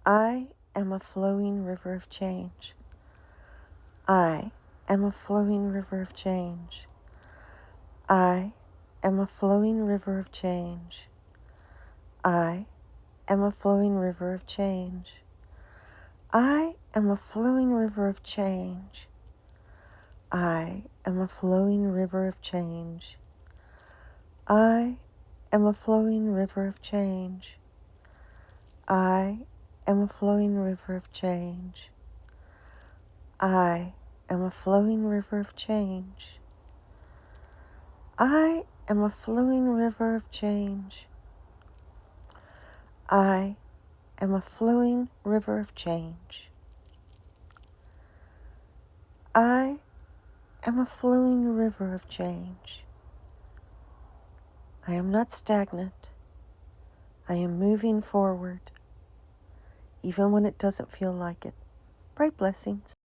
I am a flowing river of change. I am a flowing river of change. I am a flowing river of change. I am a flowing river of change. I am a flowing river of change. I am a flowing river of change. I am a flowing river of change. I am a flowing river of change. I am a flowing river of change. I am a flowing river of change. I am a flowing river of change. I am a flowing river of change. I am not stagnant. I am moving forward, even when it doesn't feel like it. Bright blessings.